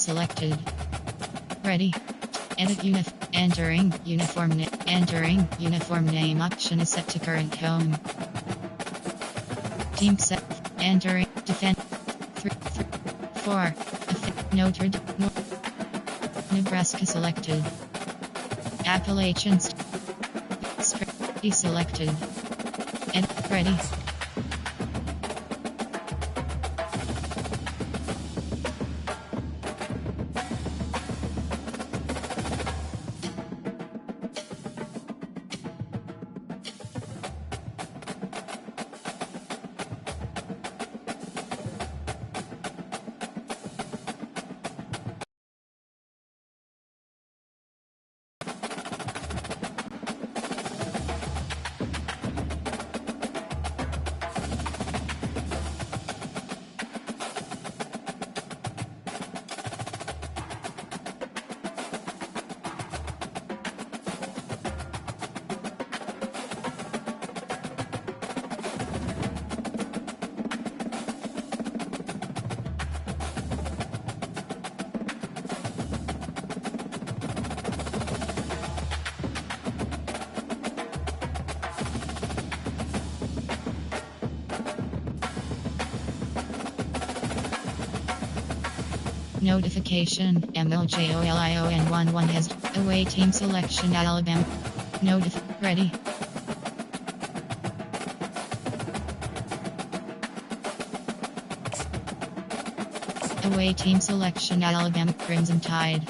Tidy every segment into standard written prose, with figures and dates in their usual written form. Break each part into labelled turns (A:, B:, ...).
A: selected. Ready. Entering uniform name option is set to current home. Team set. Entering defend. 3, 4. Nebraska selected. Appalachians. Selected. And ready. Notification, MLJOLION11 has away team selection Alabama. Ready. Away team selection Alabama Crimson Tide.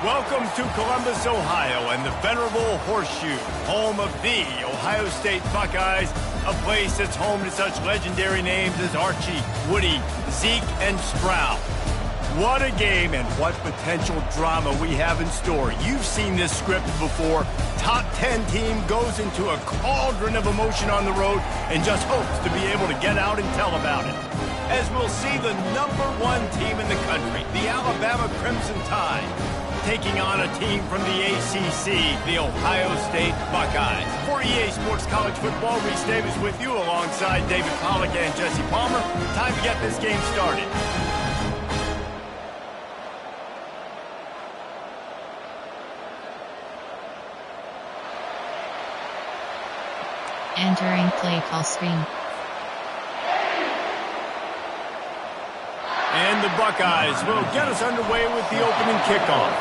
B: Welcome to Columbus, Ohio, and the venerable Horseshoe, home of the Ohio State Buckeyes, a place that's home to such legendary names as Archie, Woody, Zeke, and Stroud. What a game and what potential drama we have in store. You've seen this script before. Top 10 team goes into a cauldron of emotion on the road and just hopes to be able to get out and tell about it. As we'll see the #1 team in the country, the Alabama Crimson Tide, taking on a team from the ACC, the Ohio State Buckeyes. For EA Sports College Football, Reese Davis with you alongside David Pollack and Jesse Palmer. Time to get this game started.
A: Entering play call screen.
B: And the Buckeyes will get us underway with the opening kickoff.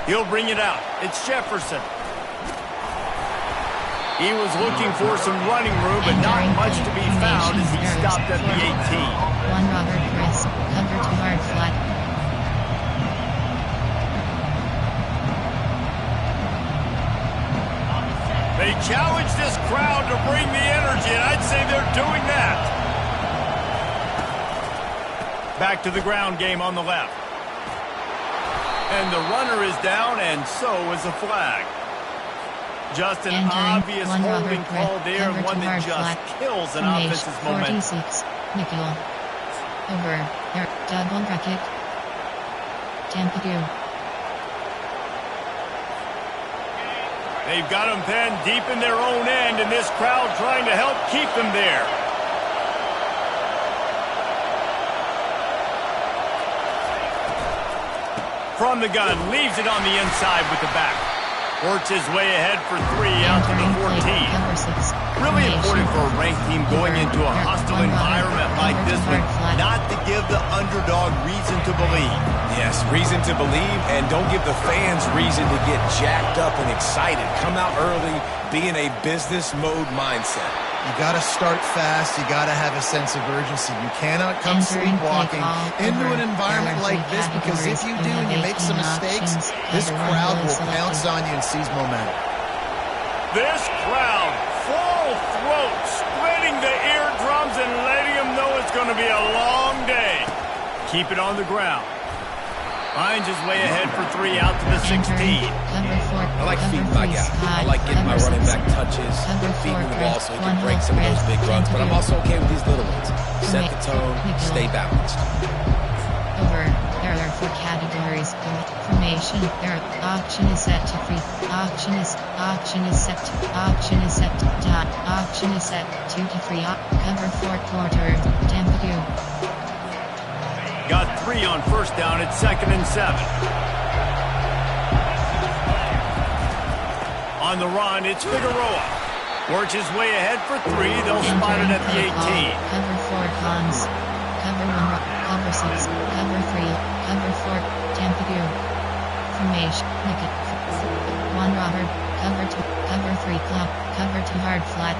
B: He'll bring it out. It's Jefferson. He was looking for some running room, but not much to be found as he stopped at the 18.
A: One Robert Chris, cover 2 hard flat.
B: They challenge this crowd to bring the energy, and I'd say they're doing that. Back to the ground game on the left. And the runner is down, and so is a flag. Just an obvious holding call there, one that just kills an offense's momentum.
A: 46, Nickel. Over, double bracket. Tampadu.
B: They've got them penned deep in their own end, and this crowd trying to help keep them there. From the gun, leaves it on the inside with the back. Works his way ahead for 3 out to the 14. Really important for a ranked team going into a hostile environment like this one, not to give the underdog reason to believe.
C: Yes, reason to believe, and don't give the fans reason to get jacked up and excited. Come out early, be in a business mode mindset.
D: You got to start fast. You got to have a sense of urgency. You cannot come sleepwalking into an environment like this, because if you do and you make some mistakes, this crowd will pounce on you and seize momentum.
B: This crowd, full throat, splitting the eardrums and letting them know it's going to be a long day. Keep it on the ground. Finds his way ahead for 3 out to the 16.
C: I like feeding my guy. I like getting my running back touches, feeding the ball so he can break some of those big runs, but I'm also okay with these little ones. Set the tone, stay balanced.
A: There are 4 categories. Formation. Auction is set to free. Auction is set to dot. Auction is set 2 to 3. Cover 4 quarters. Temperature.
B: Got 3 on first down at 2nd and 7. On the run, it's Figueroa. Works his way ahead for 3. They'll spot it at the 18.
A: Cover 4 cons. Cover 1. Cover 6. Cover 3. Cover 4. Temperature. Formation. 1 Robert. Cover 2. Cover 3 clock. Cover 2 hard flat.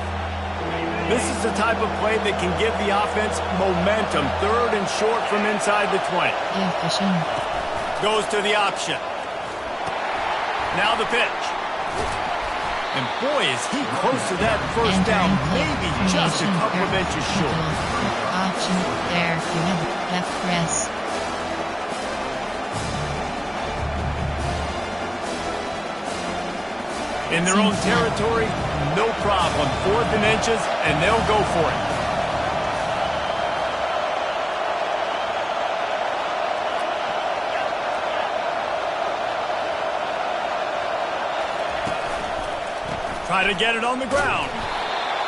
B: This is the type of play that can give the offense momentum. 3rd and short from inside the 20.
A: Efficient.
B: Goes to the option. Now the pitch. And boy, is he close to that first down. Maybe just a couple of inches short.
A: Option there. You have left press.
B: In their own territory, no problem. 4th and inches, and they'll go for it. Try to get it on the ground.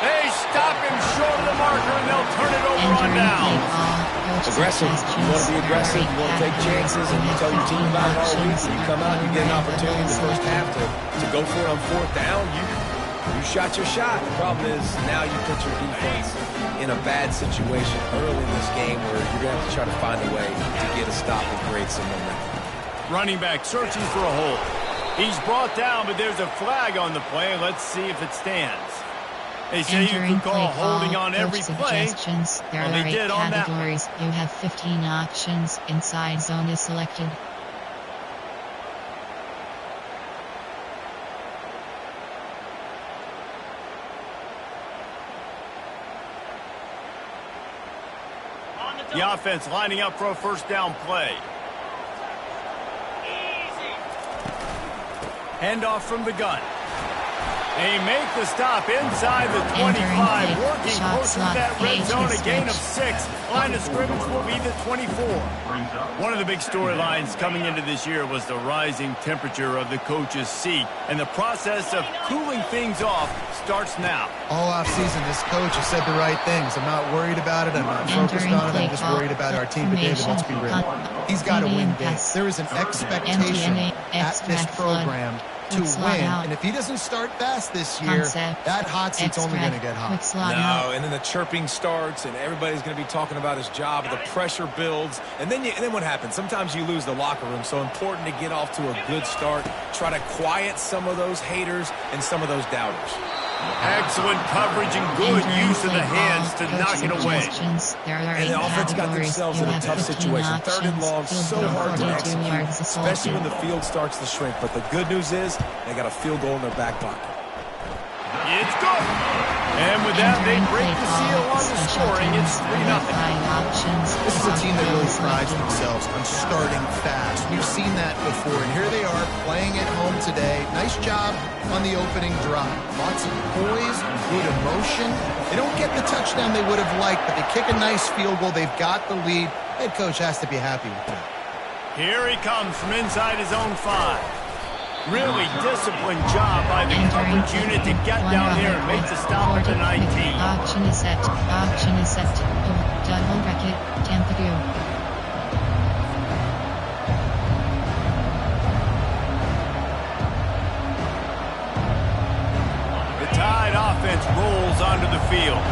B: They stop him short of the marker, and they'll turn it over on down.
C: Aggressive. You want to be aggressive. You want to take chances, and you tell your team about it all week. And you come out and you get an opportunity in the first half to go for it on 4th down. You shot your shot. The problem is now you put your defense in a bad situation early in this game where you're going to have to try to find a way to get a stop and create some momentum.
B: Running back searching for a hole. He's brought down, but there's a flag on the play. Let's see if it stands. They say you can call holding on every play.
A: There are 8 categories. You have 15 options. Inside zone is selected.
B: The offense lining up for a first down play. Handoff from the gun. They make the stop inside the 25, working close to that red zone, a gain of 6. Line of scrimmage will be the 24. One of the big storylines coming into this year was the rising temperature of the coach's seat, and the process of cooling things off starts now.
D: All offseason, this coach has said the right things. I'm not worried about it. I'm not focused on it. I'm just worried about our team. But David, let's be real. He's got to win big. There is an expectation at this program to win, and if he doesn't start fast this year, that hot seat's only going to get hot.
C: No, and then the chirping starts, and everybody's going to be talking about his job. The pressure builds, and then what happens? Sometimes you lose the locker room. So important to get off to a good start. Try to quiet some of those haters and some of those doubters.
B: Excellent coverage and good use of the hands to knock it away.
C: And the offense got themselves in a tough situation. 3rd and long, so hard to execute, especially when the field starts to shrink. But the good news is they got a field goal in their back pocket.
B: It's good. And with that, they break the seal on the scoring. It's 3-0.
D: This is a team that really prides themselves on starting fast. We've seen that before, and here they are playing at home today. Nice job on the opening drive. Lots of poise, good emotion. They don't get the touchdown they would have liked, but they kick a nice field goal. They've got the lead. Head coach has to be happy with that.
B: Here he comes from inside his own 5. Really disciplined job by the coverage unit to get down here and make the stop at the 19.
A: Auction is set. Auction is set. Double bracket. Temperature.
B: The Tide offense rolls onto the field.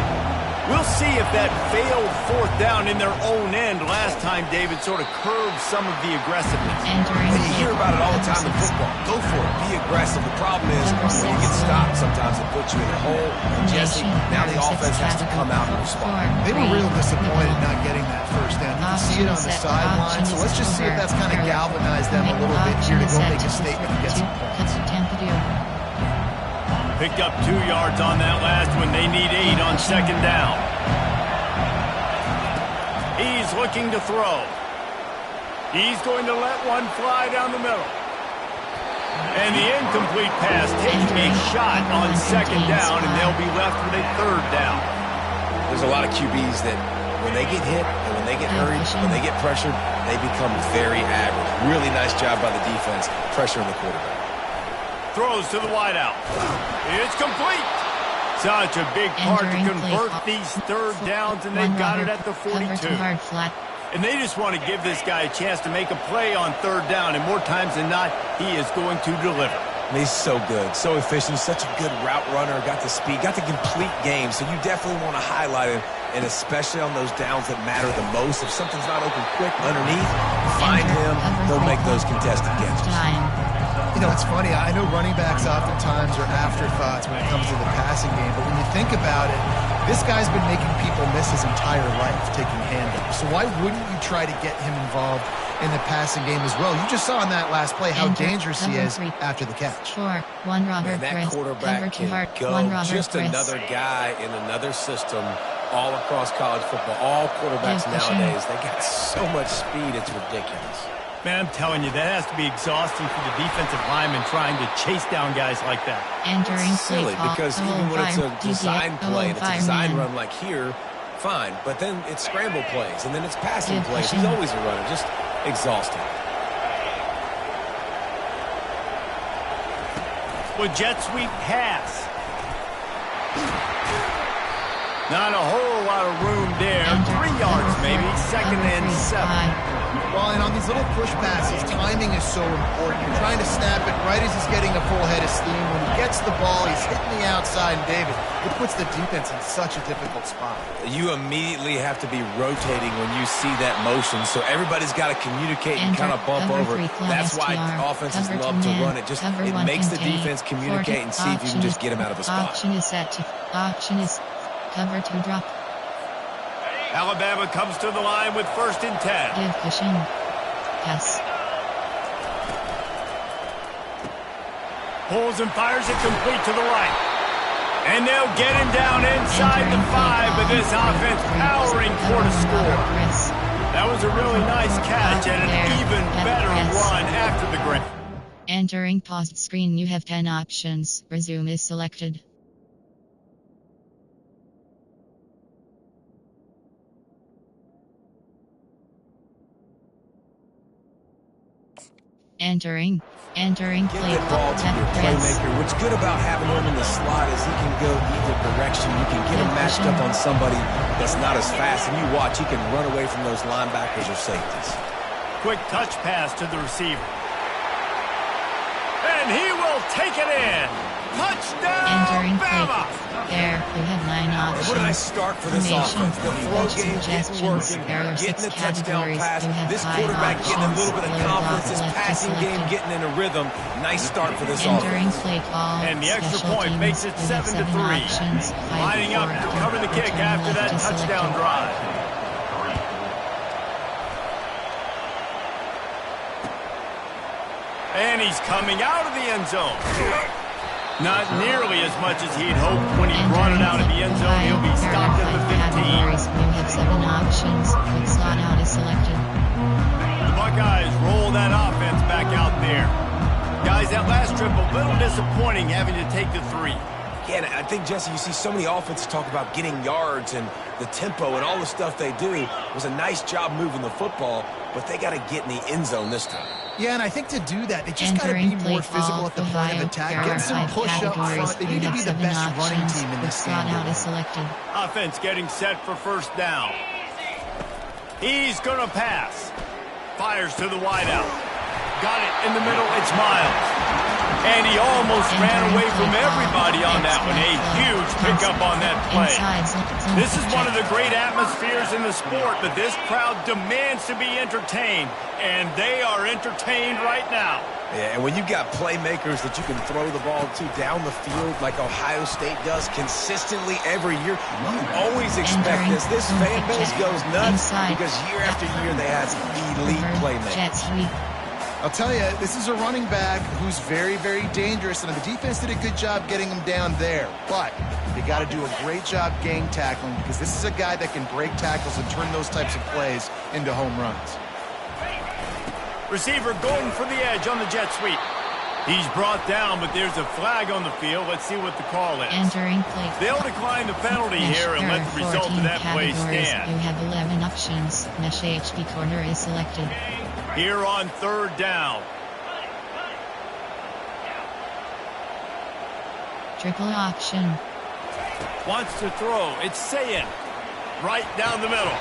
B: We'll see if that failed 4th down in their own end last time, David, sort of curbed some of the aggressiveness.
C: And you hear about it all the time in football. Go for it. Be aggressive. The problem is when you get stopped, sometimes it puts you in a hole. And Jesse, now the offense has to come out and respond.
D: They were real disappointed not getting that first down. You can see it on the sideline. So let's just see if that's kind of galvanized them a little bit here to go make a statement and get some points.
B: Picked up 2 yards on that last one. They need 8 on 2nd down. He's looking to throw. He's going to let one fly down the middle. And the incomplete pass taking a shot on second down, and they'll be left with a third down.
C: There's a lot of QBs that when they get hit and when they get hurried, when they get pressured, they become very average. Really nice job by the defense pressuring the quarterback.
B: Throws to the wideout. It's complete. Such a big part to convert these third downs, and they've got it at the 42. And they just want to give this guy a chance to make a play on third down, and more times than not, he is going to deliver.
C: And he's so good, so efficient, such a good route runner, got the speed, got the complete game, so you definitely want to highlight him, and especially on those downs that matter the most. If something's not open quick underneath, find him, he'll make those contested catches.
D: You know, it's funny. I know running backs oftentimes are afterthoughts when it comes to the passing game, but when you think about it, this guy's been making people miss his entire life taking handoffs. So why wouldn't you try to get him involved in the passing game as well? You just saw in that last play how dangerous he is after the catch.
C: Man, that quarterback can go. Just another guy in another system all across college football. All quarterbacks nowadays, they got so much speed, it's ridiculous.
B: Man, I'm telling you, that has to be exhausting for the defensive lineman trying to chase down guys like that.
C: It's silly because even when it's a design play, it's a design run like here, fine. But then it's scramble plays, and then it's passing plays. He's always a runner, just exhausting.
B: With jet sweep pass. Not a whole lot of room there. 3 yards maybe, second and 7.
D: Well, and on these little push passes, timing is so important. You're trying to snap it right as he's getting a full head of steam. When he gets the ball, he's hitting the outside, and David, it puts the defense in such a difficult spot.
C: You immediately have to be rotating when you see that motion, so everybody's got to communicate and kind of bump over. That's why offenses love to run it. Just it makes the defense communicate and see if you can just get him out of a spot.
A: Option is set to cover to drop.
B: Alabama comes to the line with 1st and 10.
A: Give cushion. Pass.
B: Pulls and fires it complete to the right. And they'll get him down inside the 5, but this offense powering for the score. That was a really nice catch and an even better run after the grab.
A: Entering paused screen, you have 10 options. Resume is selected. Entering
C: play ball to your playmaker. What's good about having him in the slot is he can go either direction. You can get him matched up on somebody that's not as fast, and you watch, he can run away from those linebackers or safeties.
B: Quick touch pass to the receiver. And he will take it in. Touchdown, Bama!
A: There, you have 9 options.
C: What did I start for this offense? The flow game getting working, getting the touchdown pass. This quarterback getting a little bit of confidence. This passing game getting in a rhythm. Nice start for this offense.
B: And the extra point makes it 7-3. Lining up to cover the kick after that touchdown drive. And he's coming out of the end zone. Not nearly as much as he'd hoped. When he brought it out of the end zone, he'll be stopped at the 15.
A: You have 7 options. Quick slot out is selected.
B: The Buckeyes roll that offense back out there. Guys, that last trip, a little disappointing having to take the 3.
C: Yeah, I think, Jesse, you see so many offenses talk about getting yards and the tempo and all the stuff they do. It was a nice job moving the football, but they got to get in the end zone this time.
D: Yeah, and I think to do that, they just got to be more physical at the point of attack. Get some push up front. They need to be the best running team in this game.
B: Offense getting set for 1st down. He's going to pass. Fires to the wideout. Got it in the middle. It's Miles. And he almost ran away from everybody on that one. A huge pickup on that play. This is one of the great atmospheres in the sport, but this crowd demands to be entertained, and they are entertained right now.
C: Yeah, and when you've got playmakers that you can throw the ball to down the field like Ohio State does consistently every year, you always expect this. This fan base goes nuts because year after year they have elite playmakers.
D: I'll tell you, this is a running back who's very, very dangerous, and the defense did a good job getting him down there. But they got to do a great job gang tackling because this is a guy that can break tackles and turn those types of plays into home runs.
B: Receiver going for the edge on the jet sweep. He's brought down, but there's a flag on the field. Let's see what the call is.
A: Entering play.
B: They'll decline the penalty here and let the result of that play stand.
A: You have 11 options. Mesh HB corner is selected.
B: Here on third down.
A: Triple option.
B: Wants to throw. It's Sayin. Right down the middle.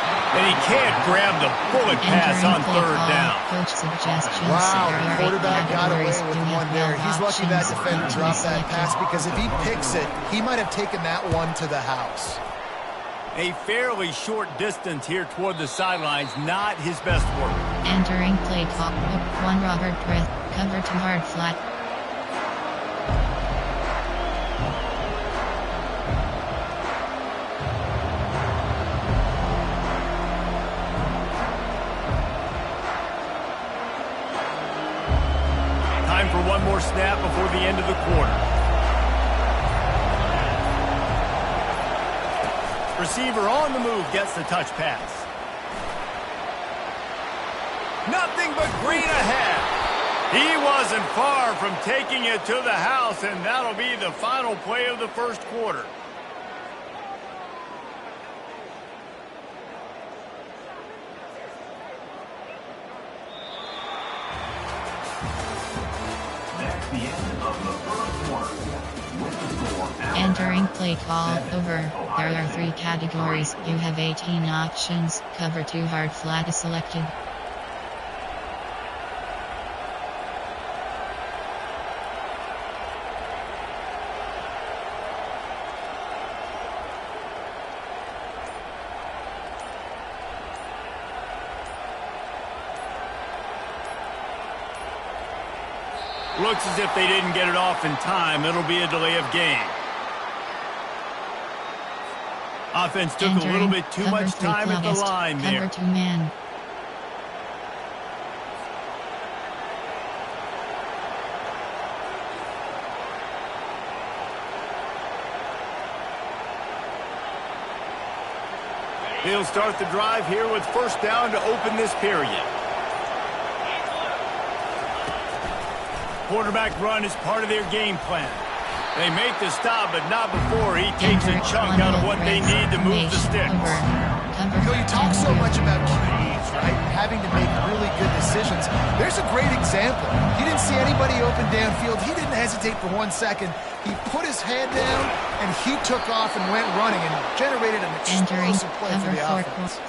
B: And he can't grab the bullet pass on third down.
A: Coach suggestions.
D: Wow, the quarterback got away with one there. He's lucky that defender dropped that pass, because if he picks it, he might have taken that one to the house.
B: A fairly short distance here toward the sidelines, not his best work.
A: Entering play clock. 1 Robert Breath. Cover to hard flat.
B: Time for one more snap before the end of the quarter. Receiver on the move gets the touch pass. Nothing but green ahead. He wasn't far from taking it to the house, and that'll be the final play of the first quarter.
A: Entering play call over. There are 3 categories. You have 18 options. Cover 2 hard flat is selected.
B: Looks as if they didn't get it off in time. It'll be a delay of game. Offense took a little bit too much time at the line there.
A: Cover 2 man.
B: He'll start the drive here with first down to open this period. Quarterback run is part of their game plan. They make the stop, but not before he takes a chunk out of what they need to move the sticks.
D: You know, you talk so much about QBs, right? Having to make really good decisions. There's a great example. He didn't see anybody open downfield. He didn't hesitate for 1 second. He put his head down, and he took off and went running and generated an explosive play for the offense.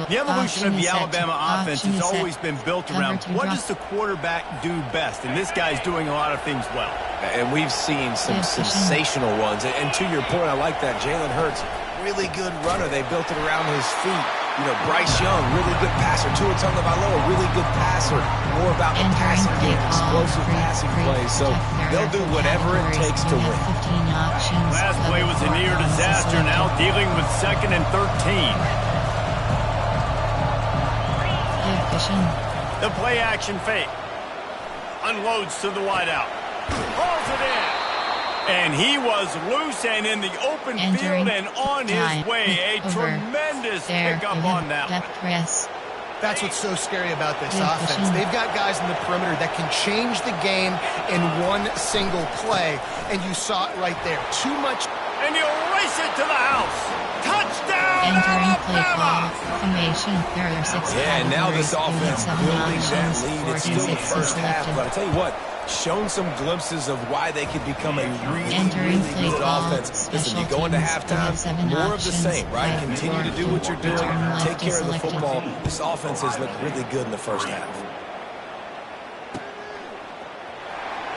B: The evolution of the Alabama offense has always been built around what does the quarterback do best, and this guy's doing a lot of things well.
C: And we've seen some sensational ones. And to your point, I like that. Jalen Hurts, really good runner. They built it around his feet. You know, Bryce Young, really good passer. Tua Tagovailoa, really good passer. More about the passing game, explosive passing plays. So they'll do whatever it takes to win.
B: Last play was a near disaster. Now dealing with 2nd and 13. The play action fake. Unloads to the wideout. Hauls it in. And he was loose and in the open field and on his way. A tremendous pickup on that one.
D: That's what's so scary about this offense. They've got guys in the perimeter that can change the game in one single play. And you saw it right there. Too much.
B: And he'll race it to the house. Touchdown, Alabama!
C: Yeah, and now this offense building that lead. It's still the first half, but I tell you what, shown some glimpses of why they could become a really good offense. Listen, you go into halftime, more of the same, right? Continue to do what you're doing, take care of the football. This offense has looked really good in the first half.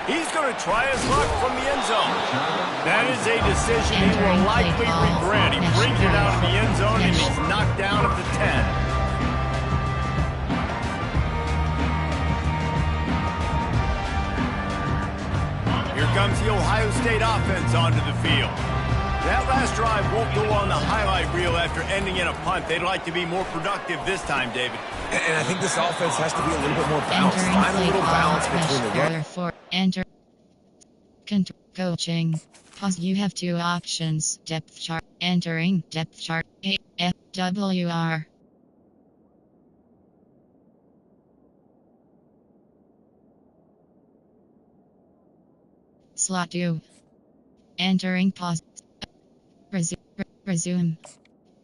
B: He's going to try his luck from the end zone. That is a decision he will likely regret. He brings it out of the end zone and he's knocked down at the 10. Here comes the Ohio State offense onto the field. That last drive won't go on the highlight reel after ending in a punt. They'd like to be more productive this time, David.
C: And I think this offense has to be a little bit more balanced. Find a little balance between the run.
A: Enter coaching. Pause. You have 2 options. Depth chart. Entering depth chart. AFWR. Slot 2. Entering pause. Resume.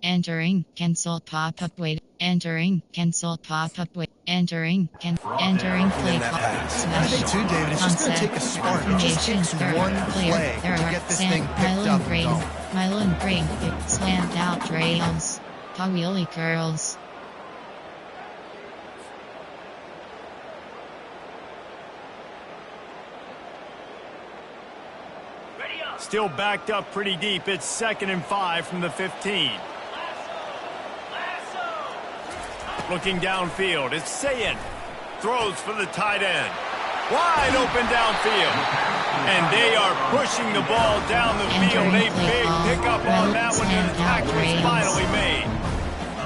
A: Entering cancel pop-up wait. Entering cancel pop-up wait. Entering play call.
D: I think too, David, it's just going to take a spark. It just takes one play to get this thing picked up and going.
A: Mylan Green slammed out trails. Pawili curls.
B: Still backed up pretty deep. It's 2nd and 5 from the 15. Looking downfield, it's Sayin. Throws for the tight end. Wide open downfield. And they are pushing the ball down the field. A big pickup on that one, and the tackle is finally made.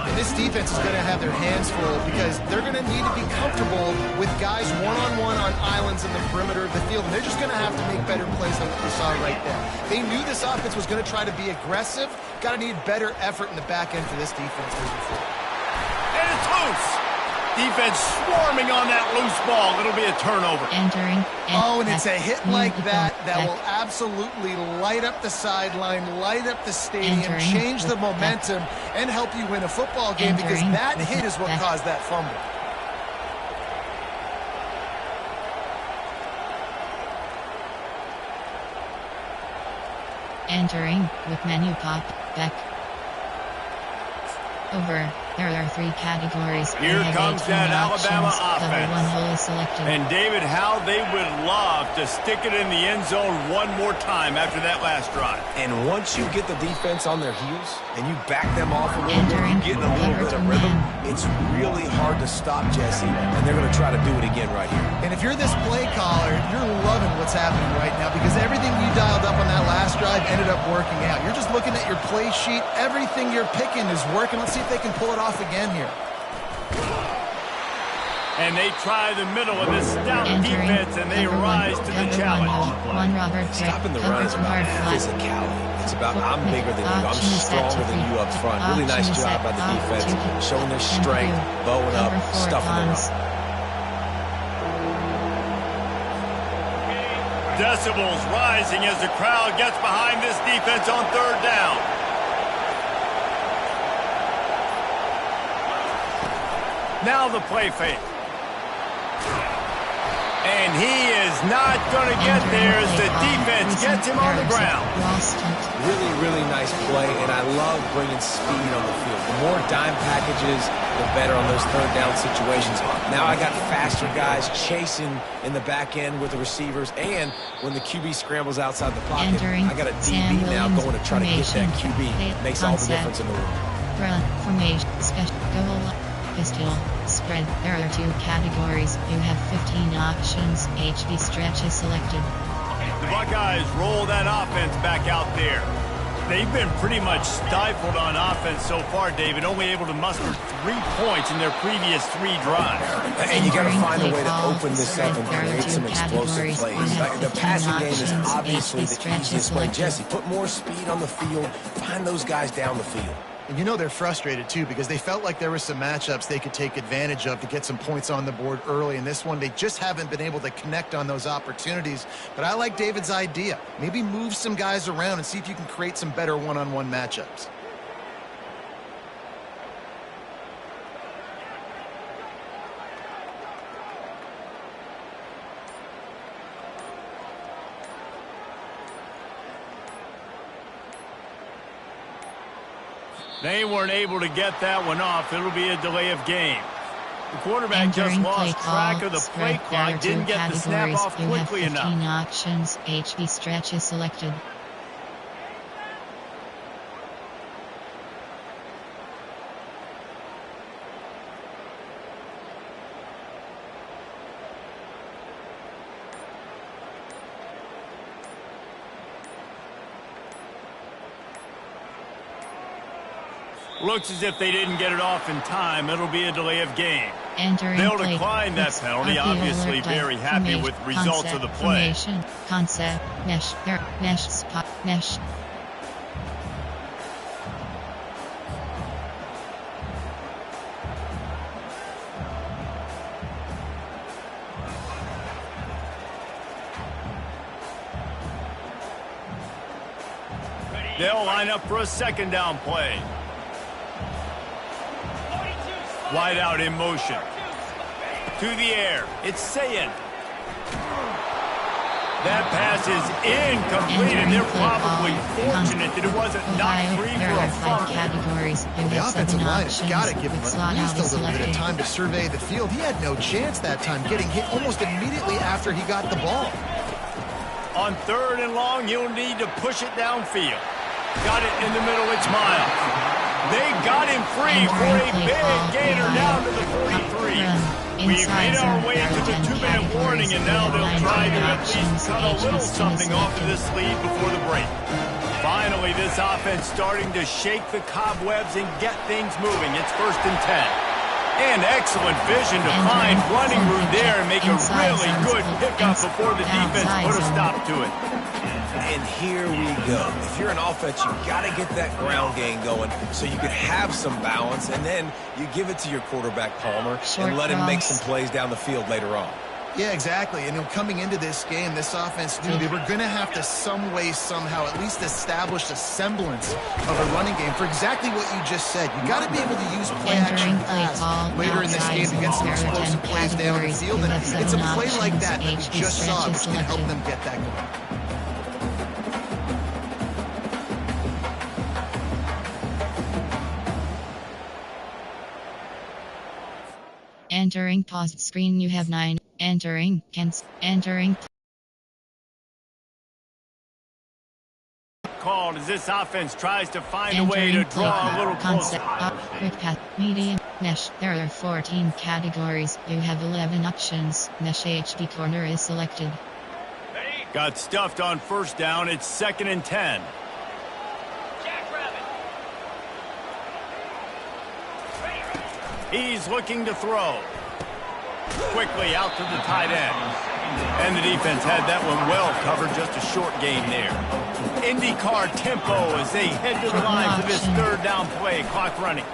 D: And this defense is going to have their hands full because they're going to need to be comfortable with guys one-on-one on islands in the perimeter of the field. And they're just going to have to make better plays than what we saw right there. They knew this offense was going to try to be aggressive. Got to need better effort in the back end for this defense moving forward.
B: And it's loose. Defense swarming on that loose ball. It'll be a turnover.
D: Oh, and it's a hit like that will absolutely light up the sideline, light up the stadium, change the momentum, and help you win a football game because that hit is what caused that fumble.
A: Entering with menu pop back. Over. There are 3 categories.
B: Here comes that Alabama offense.
A: Selected.
B: And David, how they would love to stick it in the end zone one more time after that last drive.
C: And once you get the defense on their heels and you back them off a little bit, you get in a little bit of rhythm, it's really hard to stop Jesse, and they're going to try to do it again right here.
D: And if you're this play caller, you're loving what's happening right now because everything you dialed up on that last drive ended up working out. You're just looking at your play sheet. Everything you're picking is working. Let's see if they can pull it off again here.
B: And they try the middle of this stout defense, and they rise to the challenge.
C: Stopping the run is about physicality. It's about I'm bigger than you, I'm stronger than you up front. Really nice job by the defense, showing their strength, bowing up, stuffing the run.
B: Decibels rising as the crowd gets behind this defense on 3rd down. Now the play fake. And he is not going to get there as the defense gets him on the ground.
C: Really, really nice play, and I love bringing speed on the field. The more dime packages, the better on those 3rd down situations. Now I got faster guys chasing in the back end with the receivers, and when the QB scrambles outside the pocket, I got a DB now going to try to get that QB. Makes all the difference in the world.
A: Formation, special goal. Pistol, spread. There are 2 categories. You have 15 options. HB stretch is selected.
B: The Buckeyes roll that offense back out there. They've been pretty much stifled on offense so far, David, only able to muster 3 points in their previous 3 drives.
C: And you got to find a way to open this up and create some explosive plays. The passing game is obviously the easiest way. Jesse, put more speed on the field. Find those guys down the field.
D: And you know they're frustrated, too, because they felt like there were some matchups they could take advantage of to get some points on the board early. In this one, they just haven't been able to connect on those opportunities. But I like David's idea. Maybe move some guys around and see if you can create some better one-on-one matchups.
B: They weren't able to get that one off. It'll be a delay of game. The quarterback just lost track of the play clock, didn't get the snap off quickly enough.
A: 15 options. HB stretch is selected.
B: Looks as if they didn't get it off in time. It'll be a delay of game.
A: They'll
B: decline that penalty. Obviously very happy with results of the play.
A: Concept, mesh, spot, mesh.
B: They'll line up for a second down play. Wide out in motion. To the air. It's Sayin. That pass is incomplete, and they're probably fortunate that it wasn't knocked free for a fumble.
D: The offensive line has got to give him at least a little bit of time to survey the field. He had no chance that time, getting hit almost immediately after he got the ball.
B: On 3rd and long, you'll need to push it downfield. Got it in the middle, it's Miles. They got him free for a big gainer down to the 43. We've made our way to the 2-minute warning, and now they'll try to at least cut a little something off of this lead before the break. Finally, this offense starting to shake the cobwebs and get things moving. It's 1st and 10. And excellent vision to find running room there and make a really good pickup before the defense put a stop to it.
C: And here we go. If you're an offense, you got to get that ground game going so you can have some balance, and then you give it to your quarterback, Palmer, and let him make some plays down the field later on.
D: Yeah, exactly. And coming into this game, this offense knew they were going to have to some way, somehow, at least establish a semblance of a running game for exactly what you just said. You got to be able to use play-action pass later in this game to get some explosive plays down the field. And it's a play like that that we just saw, which can help them get that going.
A: Entering paused screen, you have 9. Entering, entering.
B: Called as this offense tries to find a way to draw a little closer.
A: Quick path, medium, mesh. There are 14 categories. You have 11 options. Mesh HD corner is selected.
B: Got stuffed on 1st down. It's 2nd and 10. He's looking to throw. Quickly out to the tight end. And the defense had that one well covered, just a short gain there. IndyCar tempo as they head to the line for this 3rd down play. Clock running.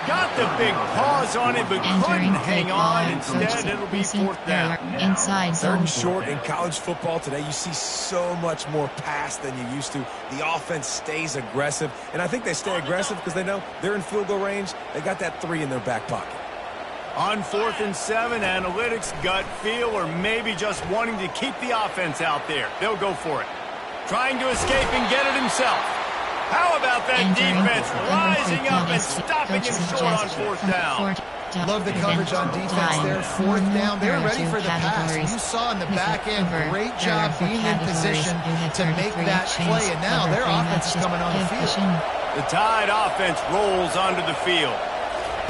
B: Got the big pause on it, but couldn't hang on. Instead, it'll be 4th down.
A: Inside
C: 3rd and short in college football today. You see so much more pass than you used to. The offense stays aggressive, and I think they stay aggressive because they know they're in field goal range. They got that 3 in their back pocket.
B: On 4th and 7, analytics, gut feel, or maybe just wanting to keep the offense out there. They'll go for it. Trying to escape and get it himself. How about that defense rising up and stopping him short on 4th down?
D: Love the coverage on defense there. 4th down, they're ready for the pass. You saw in the back end, great job being in position to make that play, and now their offense is coming on the field.
B: The Tide offense rolls onto the field.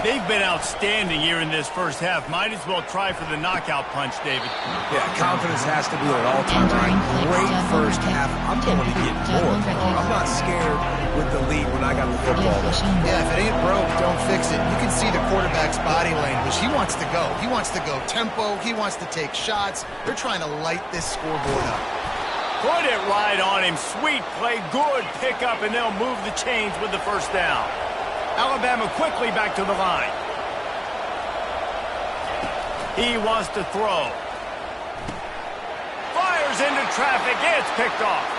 B: They've been outstanding here in this 1st half. Might as well try for the knockout punch, David.
C: Yeah, confidence has to be at an all-time high. Great 1st half. I'm going to get more. I'm not scared with the lead when I got the football.
D: Yeah, if it ain't broke, don't fix it. You can see the quarterback's body language. He wants to go. He wants to go tempo. He wants to take shots. They're trying to light this scoreboard up.
B: Put it right on him. Sweet play. Good pickup, and they'll move the chains with the 1st down. Alabama quickly back to the line. He wants to throw. Fires into traffic. It's picked off.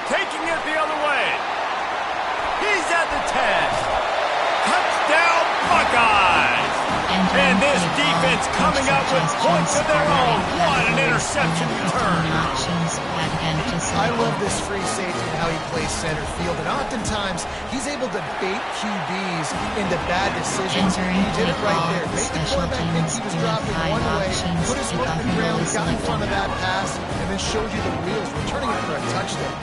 B: Taking it the other way. He's at the 10. Touchdown, Buckeyes. And this defense coming up with points of their own. What an interception return.
D: I love this free safety and how he plays center field. And oftentimes, he's able to bait QBs into bad decisions. He did it right there. Made the quarterback think he was dropping one way, put his foot on the ground, got in front of that pass, and then showed you the wheels, returning it for a touchdown.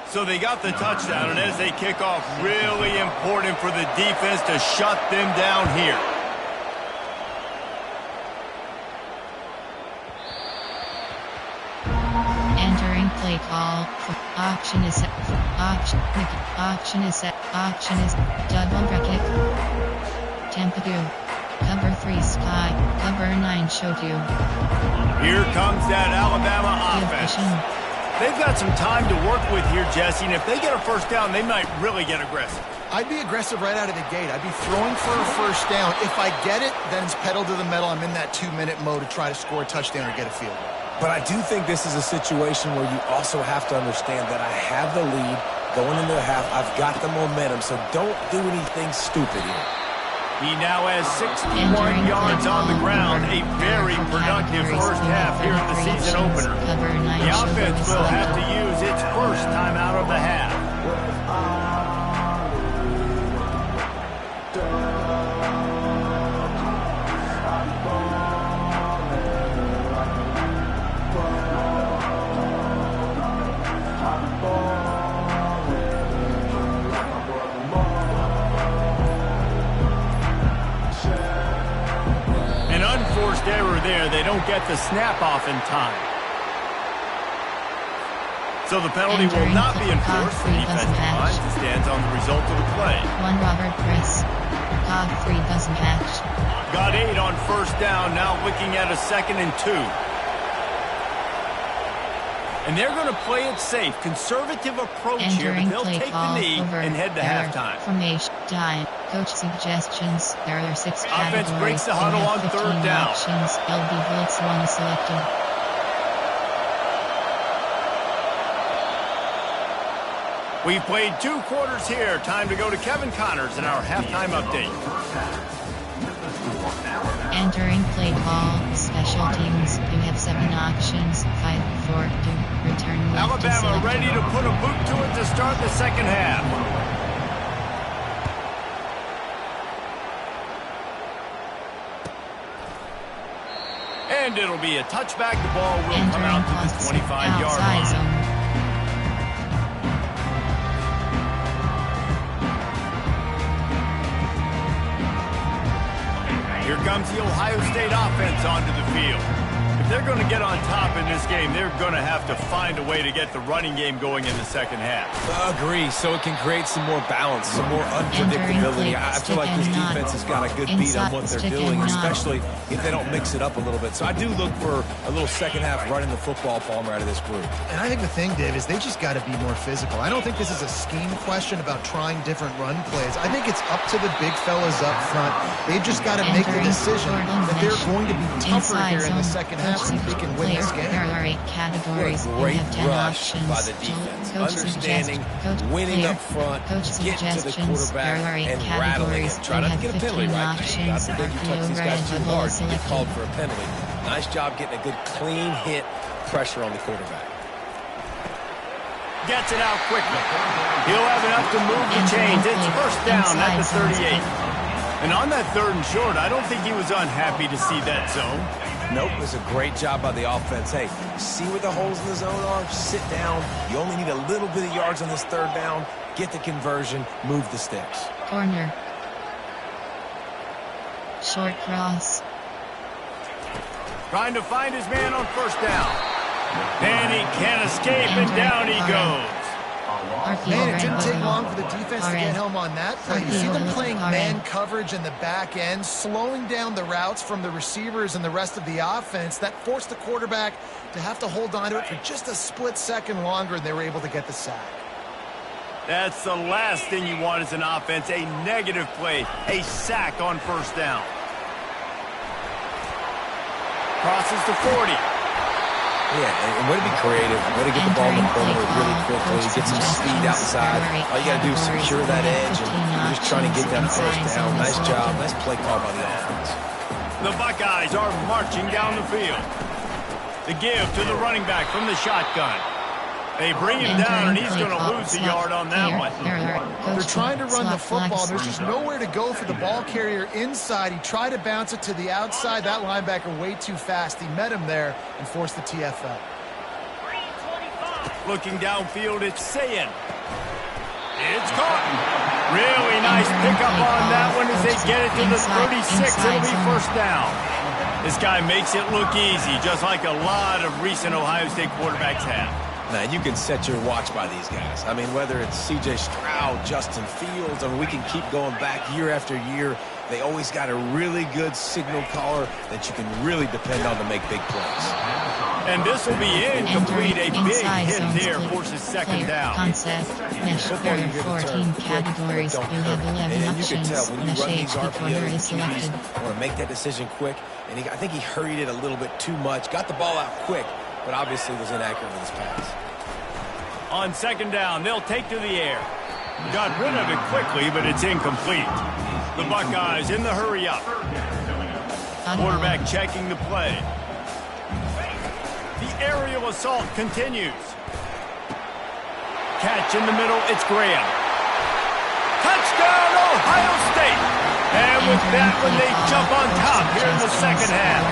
B: So they got the touchdown, and as they kick off, really important for the defense to shut them down here.
A: Entering play call for auction is set. Auction is set. Auction is double bracket. Tempadu. Cover 3 Sky. Cover 9 showed you.
B: Here comes that Alabama offense. They've got some time to work with here, Jesse, and if they get a first down, they might really get aggressive.
D: I'd be aggressive right out of the gate. I'd be throwing for a first down. If I get it, then it's pedal to the metal. I'm in that 2-minute mode to try to score a touchdown or get a field goal.
C: But I do think this is a situation where you also have to understand that I have the lead going into the half. I've got the momentum, so don't do anything stupid here.
B: He now has 61 yards on the ground. A very productive first half here in the season opener. The offense will have to use its first timeout of the half. Unforced error there. They don't get the snap off in time. So the penalty will not be enforced. The defensive line stands on the result of the play.
A: 1 Robert Chris. Godfrey doesn't match.
B: Got 8 on first down. Now looking at a 2nd and 2. And they're going to play it safe. Conservative approach here. But they'll take the knee and head to halftime.
A: Formation time. Coach suggestions. There are 6 categories.
B: Offense breaks the huddle on 3rd down.
A: Options. LB Blitz 1 selected.
B: We've played 2 quarters here. Time to go to Kevin Connors in our halftime update.
A: Entering play call. Special teams. You have 7 options. 5, 4, 2. Return left to
B: Alabama
A: select.
B: ready to put a boot to it to start the second half. And it'll be a touchback. The ball will come out to the 25-yard line. Here comes the Ohio State offense onto the field. If they're going to get on top in this game, they're going to have to find a way to get the running game going in the second half.
C: Agree, so it can create some more balance, some more unpredictability. I feel like this defense has got a good beat on what they're doing, especially if they don't mix it up a little bit. So I do look for a little second half running the football, Palmer, out of this group.
D: And I think the thing, Dave, is they just got to be more physical. I don't think this is a scheme question about trying different run plays. I think it's up to the big fellas up front. They've just got to make the decision that they're going to be tougher here in the second half so they can win this game.
A: There are 8 categories.
C: What a great
A: You have 10
C: rush
A: options.
C: by the defense.
A: Coach
C: Understanding,
A: Coach
C: winning
A: clear.
C: up front,
A: Coach
C: get to the
A: suggestions.
C: quarterback,
A: There are 8
C: and rattling
A: categories.
C: it. Try not to get a penalty, right? God
A: Options.
C: forbid you touch these guys too hard, you get called for a penalty. Nice job getting a good clean hit, pressure on the quarterback.
B: Gets it out quickly. He'll have enough to move the chains. It's first down at the 38. And on that 3rd and short, I don't think he was unhappy to see that zone.
C: Nope, it was a great job by the offense. Hey, see where the holes in the zone are? Sit down. You only need a little bit of yards on this 3rd down. Get the conversion. Move the sticks.
A: Corner. Short cross.
B: Trying to find his man on first down. And he can't escape, and down he goes.
D: Man, it didn't take long for the defense to get home on that play. You see them playing man coverage in the back end, slowing down the routes from the receivers and the rest of the offense. That forced the quarterback to have to hold on to it for just a split second longer, and they were able to get the sack.
B: That's the last thing you want as an offense, a negative play, a sack on first down. Crosses to 40.
C: Yeah, and way to be creative, way to get the ball in the perimeter really quickly, get some speed outside. All you got to do is secure that edge, and you're just trying to get that first down. Nice job, nice play call by the offense.
B: The Buckeyes are marching down the field. The give to the running back from the shotgun. They bring him down, and he's going to lose a yard on that one.
D: They're trying to run the football. There's just nowhere to go for the ball carrier inside. He tried to bounce it to the outside. That linebacker way too fast. He met him there and forced the TFL.
B: Looking downfield, it's Sayin. It's caught. Really nice pickup on that one as they get it to the 36. It'll be first down. This guy makes it look easy, just like a lot of recent Ohio State quarterbacks have.
C: Now, you can set your watch by these guys. I mean, whether it's C.J. Stroud, Justin Fields, I mean, we can keep going back year after year. They always got a really good signal caller that you can really depend on to make big plays.
B: And this will be incomplete. A big hit there forces second down.
A: Concept, mesh, there are 14 categories. You have 11 options.
C: You can tell when you run these
A: corner is
C: RPOs,
A: selected.
C: want to make that decision quick. And I think he hurried it a little bit too much. Got the ball out quick, but obviously was inaccurate with his pass.
B: On second down, they'll take to the air. Got rid of it quickly, but it's incomplete. The Buckeyes in the hurry up. Quarterback checking the play. The aerial assault continues. Catch in the middle, it's Graham. Touchdown, Ohio State! And with that one, they jump on top here in the second half.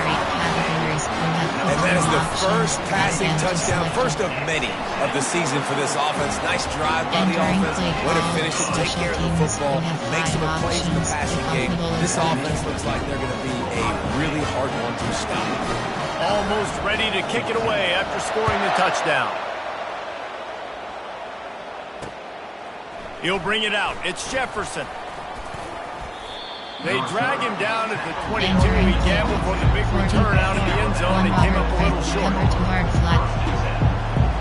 C: And that is the first passing touchdown, first of many of the season for this offense. Nice drive by the offense. Way to finish it, take care of the football, make some plays in the passing game. This offense looks like they're going to be a really hard one to stop.
B: Almost ready to kick it away after scoring the touchdown. He'll bring it out. It's Jefferson. They drag him down at the 22. He gambled for the big return out of the end zone and came up a little short.
A: Cover 2 hard flat.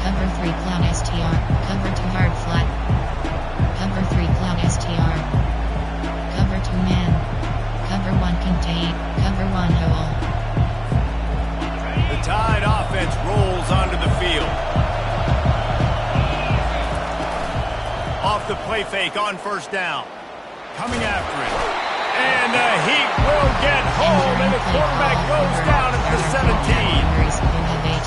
A: Cover 3 clown STR. Cover 2 hard flat. Cover 3 clown STR. Cover 2 man. Cover 1 contain. Cover 1 hole.
B: The Tide offense rolls onto the field. Off the play fake on first down. Coming after it. And the Heat will get home, and the quarterback goes down at the 17.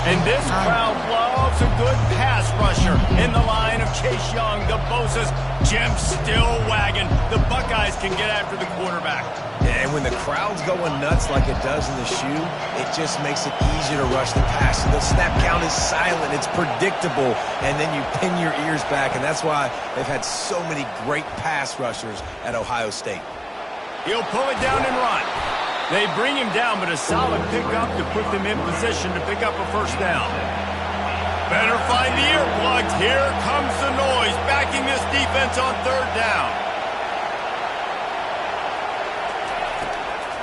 B: And this crowd loves a good pass rusher in the line of Chase Young. The Bosa's Jim still wagging. The Buckeyes can get after the quarterback.
C: And when the crowd's going nuts like it does in the shoe, it just makes it easier to rush the pass. So the snap count is silent. It's predictable. And then you pin your ears back. And that's why they've had so many great pass rushers at Ohio State.
B: He'll pull it down and run. They bring him down, but a solid pickup to put them in position to pick up a first down. Better find the earplugs. Here comes the noise, backing this defense on third down.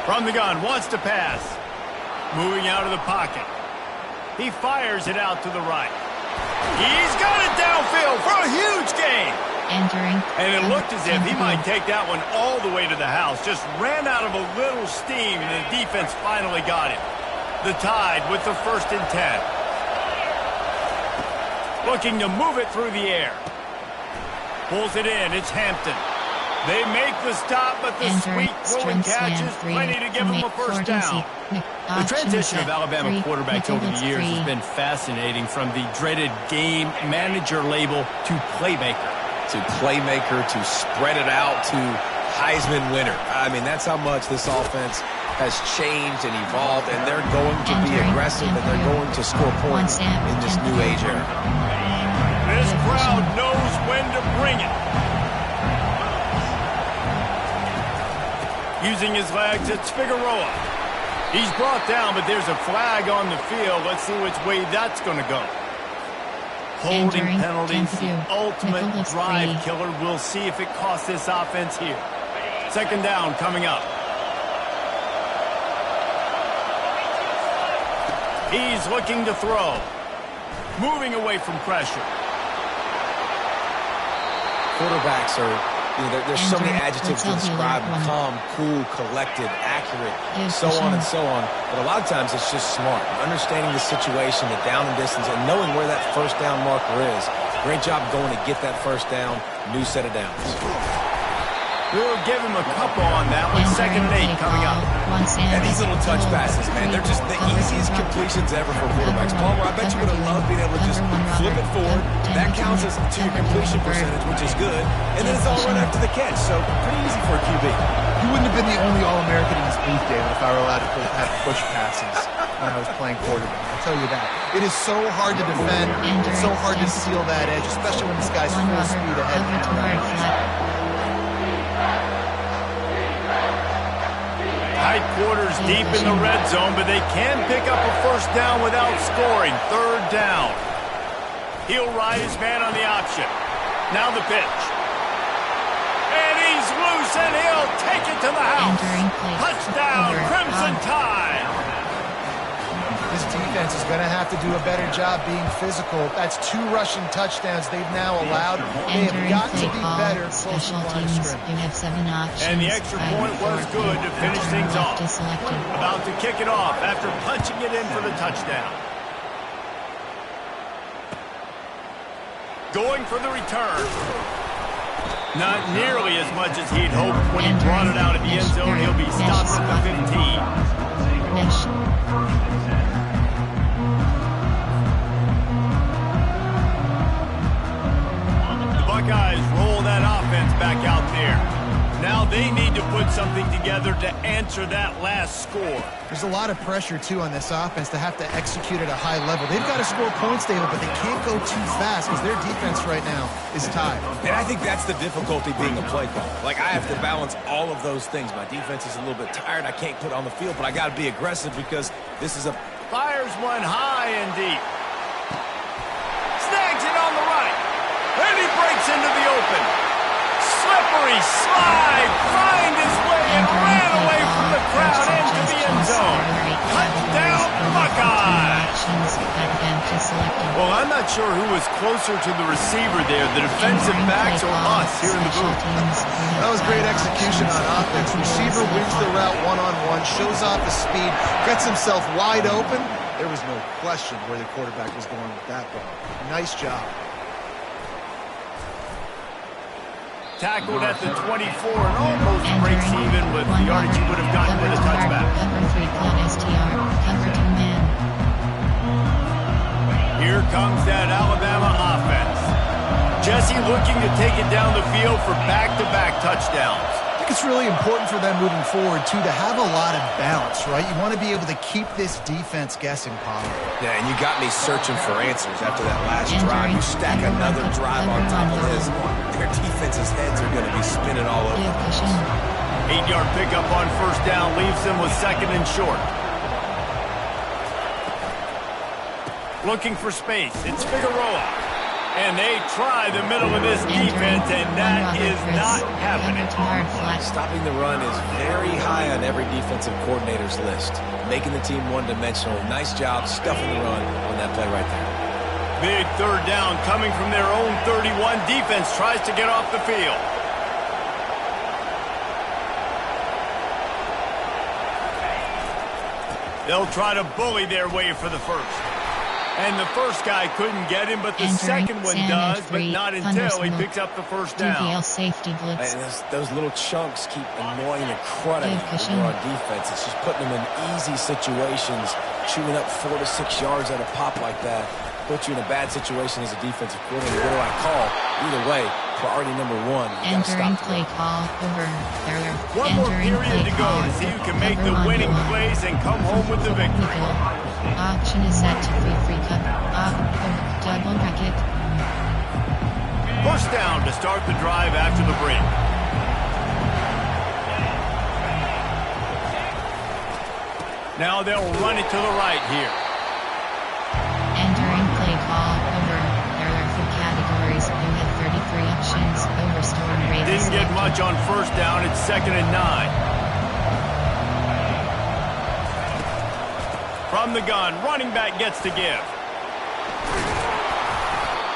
B: From the gun, wants to pass. Moving out of the pocket. He fires it out to the right. He's got it downfield for a huge gain.
A: Entering.
B: And it looked as if he might take that one all the way to the house. Just ran out of a little steam, and the defense finally got it. The Tide with the 1st and 10. Looking to move it through the air. Pulls it in. It's Hampton. They make the stop, but the sweet throwing catch is plenty to give them a first down. The transition of Alabama quarterbacks over the years has been fascinating, from the dreaded game manager label to playmaker.
C: To playmaker, to spread it out, to Heisman winner. I mean, that's how much this offense has changed and evolved, and they're going to be aggressive, and they're going to score points in this new age era.
B: This crowd knows when to bring it. Using his legs, it's Figueroa. He's brought down, but there's a flag on the field. Let's see which way that's going to go. Holding penalties, the ultimate drive killer. We'll see if it costs this offense here. Second down coming up. He's looking to throw. Moving away from pressure.
C: Quarterbacks are, there's so many adjectives to describe them: calm, cool, collected, accurate, so on and so on. But a lot of times it's just smart. Understanding the situation, the down and distance, and knowing where that first down marker is. Great job going to get that first down. New set of downs.
B: We'll give him a couple on that one. Second and 8 coming up.
C: And these little touch passes, man, they're just the easiest completions ever for quarterbacks. Palmer, I bet you would have loved being able to just flip it forward. That counts as to your completion percentage, which is good. And then it's all run after the catch. So pretty easy for a QB.
E: You wouldn't have been the only All-American in this booth, David, if I were allowed to have push passes when I was playing quarterback. I'll tell you that. It is so hard to defend. It's so hard to seal that edge, especially when this guy's full speed ahead.
B: Tight quarters deep in the red zone, but they can pick up a first down without scoring. Third down. He'll ride his man on the option. Now the pitch. And he's loose, and he'll take it to the house. Touchdown, Crimson Tide.
E: This defense is going to have to do a better job being physical. That's 2 rushing touchdowns they've now allowed. They have got to be better.
A: Special teams, you have 7 options.
B: And the extra point was good to finish things off. About to kick it off after punching it in for the touchdown. Going for the return. Not nearly as much as he'd hoped when he brought it out of the end zone. He'll be stopped at the 15. Buckeyes roll that offense back out there. Now they need to put something together to answer that last score.
E: There's a lot of pressure, too, on this offense to have to execute at a high level. They've got to score points, David, but they can't go too fast because their defense right now is tied.
C: And I think that's the difficulty being a play caller. Like, I have to balance all of those things. My defense is a little bit tired. I can't put it on the field, but I got to be aggressive because this is a...
B: Fires one high and deep. Snags it on the right. And he breaks into the open. Slippery slide. Find his way and ran away from the crowd into the end zone. Touchdown, Buckeyes. Well, I'm not sure who was closer to the receiver there, the defensive backs or us here in the booth.
E: That was great execution on offense. Receiver wins the route one-on-one, shows off the speed, gets himself wide open. There was no question where the quarterback was going with that ball. Nice job.
B: Tackled at the 24 and almost breaks even with the yardage he would have gotten with a touchback. Here comes that Alabama offense. Jesse looking to take it down the field for back-to-back touchdowns.
E: I think it's really important for them moving forward, too, to have a lot of balance, right? You want to be able to keep this defense guessing, Paul.
C: Yeah, and you got me searching for answers after that last drive. You stack another drive on top of this. Their defense's heads are going to be spinning all over.
B: 8-yard pickup on first down leaves them with second and short. Looking for space. It's Figueroa. And they try the middle of this defense, and that is not happening.
C: Stopping the run is very high on every defensive coordinator's list. Making the team one-dimensional. Nice job stuffing the run on that play right there.
B: Big third down coming from their own 31. Defense tries to get off the field. They'll try to bully their way for the first. And the first guy couldn't get him, but the second one does, but not until he picks up the first down.
A: Safety blitz.
C: And those little chunks keep annoying the crud out of our defense. It's just putting them in easy situations, chewing up 4 to 6 yards at a pop like that. Put you in a bad situation as a defensive coordinator. What do I call? Either way, priority number 1.
A: Entering play call over.
B: One more period to go to see who can make the winning plays and come home with the victory.
A: Option is set to free cut. Double bracket.
B: First down to start the drive after the break. Now they'll run it to the right here.
A: Entering play call over. There are 4 categories. You have 33 options. Over storm rate.
B: Didn't get much on first down. It's 2nd and 9. From the gun, running back gets to give.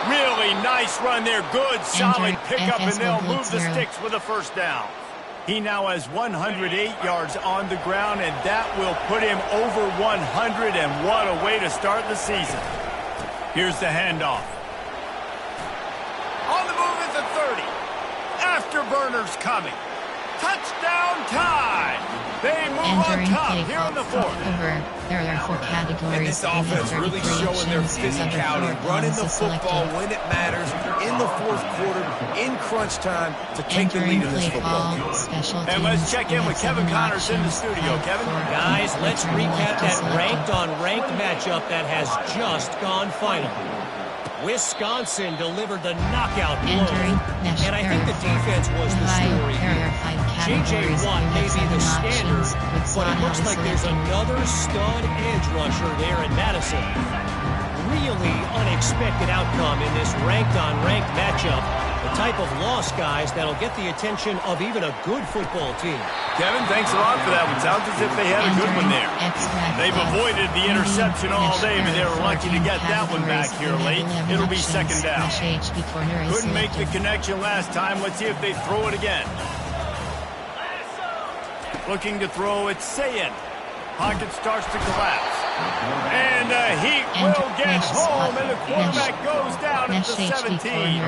B: Really nice run there. Good, solid pickup, and they'll move the sticks with a first down. He now has 108 yards on the ground, and that will put him over 100, and what a way to start the season. Here's the handoff. On the move at the 30. Afterburners coming. Touchdown Tide! They move on top here in the 4th.
A: There are 4 categories.
C: And this offense really showing their physicality, running the football when it matters, in the 4th quarter, in crunch time, to take the lead in this football game.
B: And let's check in with Kevin Connors in the studio. Kevin?
F: Guys, let's recap that ranked-on-ranked matchup that has just gone final. Wisconsin delivered the knockout blow, and I think the defense was the story. J.J. Watt may be the standard, but it looks like there's another stud edge rusher there in Madison. Really unexpected outcome in this ranked-on-ranked matchup. The type of loss, guys, that'll get the attention of even a good football team.
B: Kevin, thanks a lot for that one. Sounds as if they had a good one there. They've avoided the interception all day, but they were lucky to get that one back here late. It'll be second down. Couldn't make the connection last time. Let's see if they throw it again. Looking to throw, it's Sayin. Pocket starts to collapse. And he will get home, and the quarterback goes down at the 17.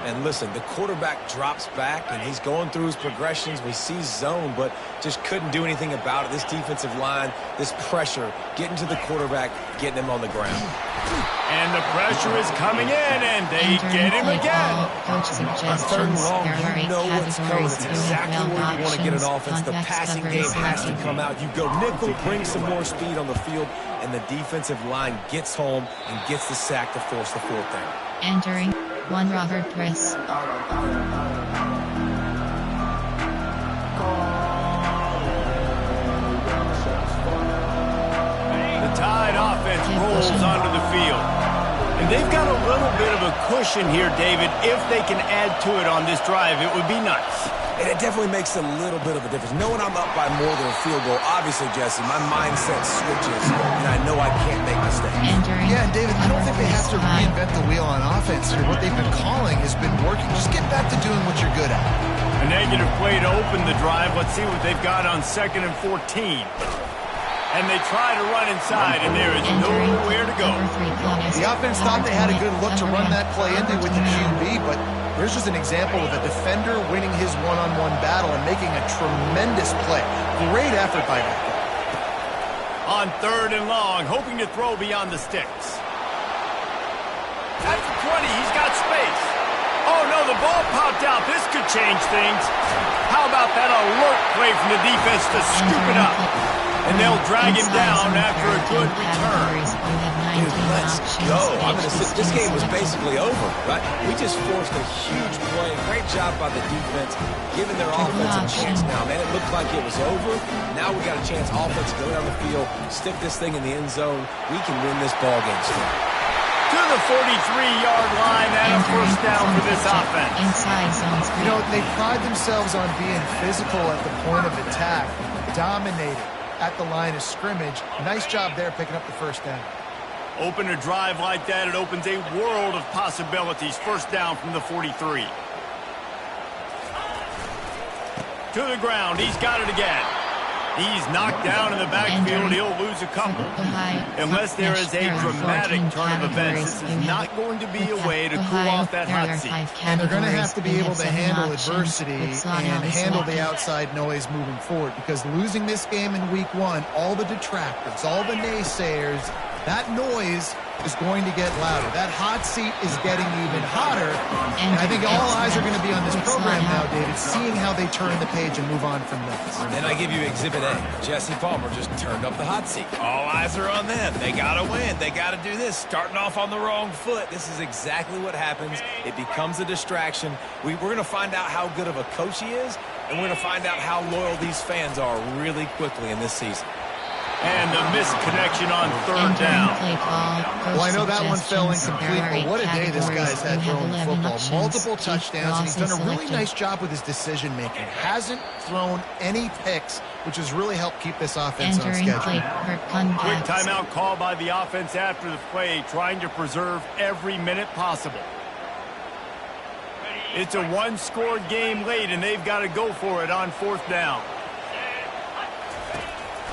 C: And listen, the quarterback drops back, and he's going through his progressions. We see zone, but just couldn't do anything about it. This defensive line, this pressure, getting to the quarterback, getting him on the ground.
B: And the pressure is coming in, and they get him again.
C: On third and long, you know what's coming. It's exactly where you want to get an offense. The passing game has to come out. You go nickel, bring some more speed on the field, and the defensive line gets home and gets the sack to force the fourth down.
A: Entering one Robert Press.
B: The Tide offense rolls onto the field. And they've got a little bit of a cushion here, David. If they can add to it on this drive, it would be nice.
C: And it definitely makes a little bit of a difference. Knowing I'm up by more than a field goal, obviously, Jesse, my mindset switches, and I know I can't make mistakes.
E: Yeah, and David, I don't think they have to reinvent the wheel on offense here. What they've been calling has been working. Just get back to doing what you're good at.
B: A negative play to open the drive. Let's see what they've got on 2nd and 14. And they try to run inside, and there is nowhere to go.
E: The offense thought they had a good look to run that play into with the QB, but here's just an example of a defender winning his one-on-one battle and making a tremendous play. Great effort by that guy.
B: On 3rd and long, hoping to throw beyond the sticks. At the 20, he's got space. Oh, no, the ball popped out. This could change things. How about that alert play from the defense to scoop it up? And they'll drag him down after a good return.
C: Dude, let's go. I'm going to say this game was basically over, right? We just forced a huge play. Great job by the defense, giving their offense a chance now, man. It looked like it was over. Now we got a chance offense to go down the field, stick this thing in the end zone. We can win this ball game still.
B: To the 43-yard line and a first down for this offense.
E: You know, they pride themselves on being physical at the point of attack, dominating at the line of scrimmage. Nice job there picking up the first down.
B: Open a drive like that, it opens a world of possibilities. First down from the 43. To the ground, he's got it again. He's knocked down in the backfield. He'll lose a couple. Unless there is a dramatic turn of events, this is not going to be a way to cool off that hot seat.
E: And they're going to have to be able to handle adversity and handle the outside noise moving forward, because losing this game in week 1, all the detractors, all the naysayers, that noise is going to get louder. That hot seat is getting even hotter. And I think all eyes are going to be on this program now, David, seeing how they turn the page and move on from this.
C: And then I give you Exhibit A. Jesse Palmer just turned up the hot seat. All eyes are on them. They got to win. They got to do this. Starting off on the wrong foot. This is exactly what happens. It becomes a distraction. We're going to find out how good of a coach he is, and we're going to find out how loyal these fans are really quickly in this season.
B: And the missed connection on 3rd down.
E: Well, I know that one fell incomplete, but what a day this guy's had throwing the football. Multiple touchdowns, and he's done a really nice job with his decision-making. Hasn't thrown any picks, which has really helped keep this offense on schedule.
B: Quick timeout call by the offense after the play, trying to preserve every minute possible. It's a one-score game late, and they've got to go for it on 4th down.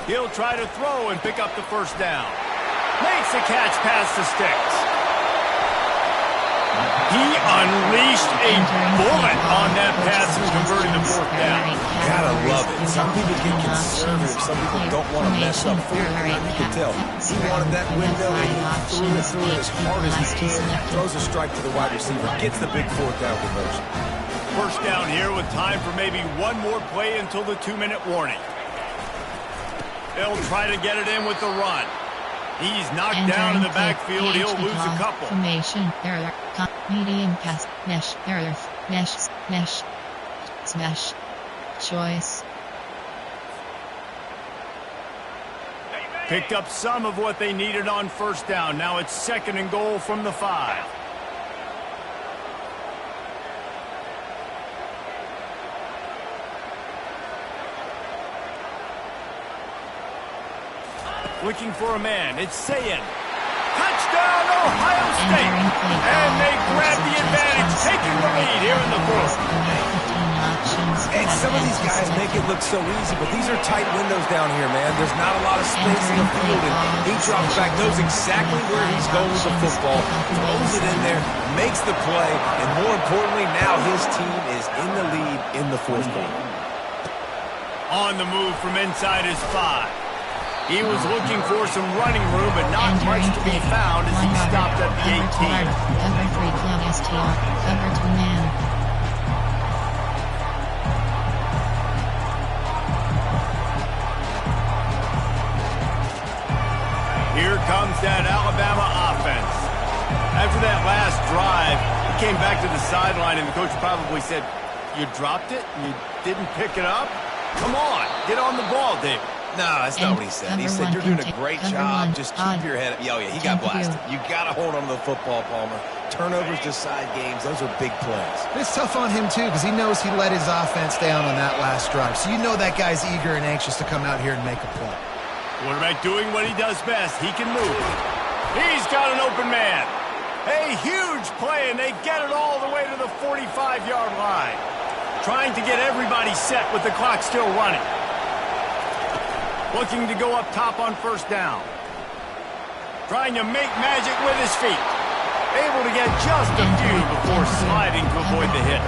B: He'll try to throw and pick up the first down. Makes a catch past the sticks. He unleashed a bullet on that pass and converted the 4th down.
C: Gotta love it. Some people get conservative. Some people don't want to mess up. You can tell. He wanted that window, and he threw it as hard as he can. Throws a strike to the wide receiver. Gets the big 4th down conversion.
B: First down here with time for maybe one more play until the 2-minute warning. They'll try to get it in with the run. He's knocked down in the backfield. He'll lose a couple.
A: Formation, error, medium pass, mesh, error, mesh, smash, choice.
B: Picked up some of what they needed on first down. Now it's 2nd and goal from the 5. Looking for a man. It's Sayin. Touchdown, Ohio State! And they grab the advantage, taking the lead here in the 4th.
C: And some of these guys make it look so easy, but these are tight windows down here, man. There's not a lot of space in the field, and he drops back, knows exactly where he's going with the football, throws it in there, makes the play, and more importantly, now his team is in the lead in the 4th quarter.
B: On the move from inside his 5. He was looking for some running room, but not much to be found as he stopped at the 18.
A: Cover 3 cloud STR. Cover 2 man.
B: Here comes that Alabama offense. After that last drive, he came back to the sideline, and the coach probably said, "You dropped it? You didn't pick it up? Come on, get on the ball, David."
C: No, that's not what he said. He said, "You're doing a great job. Just keep your head up." Oh, yeah, he got blasted. You got to hold on to the football, Palmer. Turnovers decide games. Those are big plays.
E: It's tough on him, too, because he knows he let his offense down on that last drive. So you know that guy's eager and anxious to come out here and make a play.
B: Quarterback doing what he does best. He can move. He's got an open man. A huge play, and they get it all the way to the 45-yard line. Trying to get everybody set with the clock still running. Looking to go up top on first down. Trying to make magic with his feet. Able to get just a few before sliding to avoid the hit.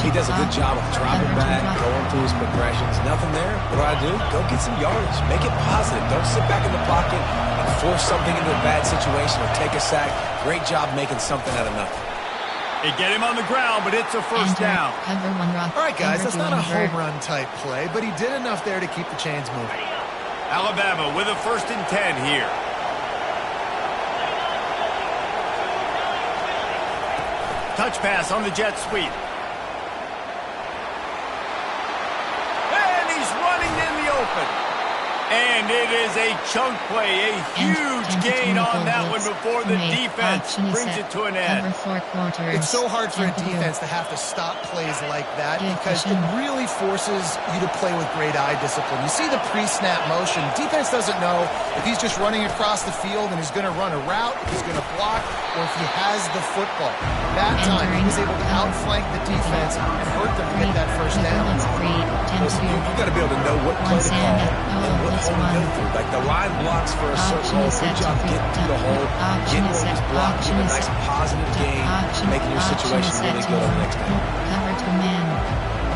C: He does a good job of dropping back, going through his progressions. Nothing there. What do I do? Go get some yardage. Make it positive. Don't sit back in the pocket and force something into a bad situation or take a sack. Great job making something out of nothing.
B: They get him on the ground, but it's a first down.
E: All right, guys, that's not a home run type play, but he did enough there to keep the chains moving.
B: Alabama with a 1st and 10 here. Touch pass on the jet sweep. And he's running in the open. And it is a chunk play, a huge gain on that one before the defense brings it to an end.
E: It's so hard for a defense to have to stop plays like that because it really forces you to play with great eye discipline. You see the pre-snap motion. Defense doesn't know if he's just running across the field and he's going to run a route, if he's going to block, or if he has the football. That time, he was able to outflank the defense and hurt them to get that first down.
C: Listen, you got to be able to know what play to call and what hole to go through. Like the line blocks for a certain hole. Good job getting through the hole, getting where he's blocked, getting a nice positive gain, making your situation really good on the next down.
A: Cover 2 man.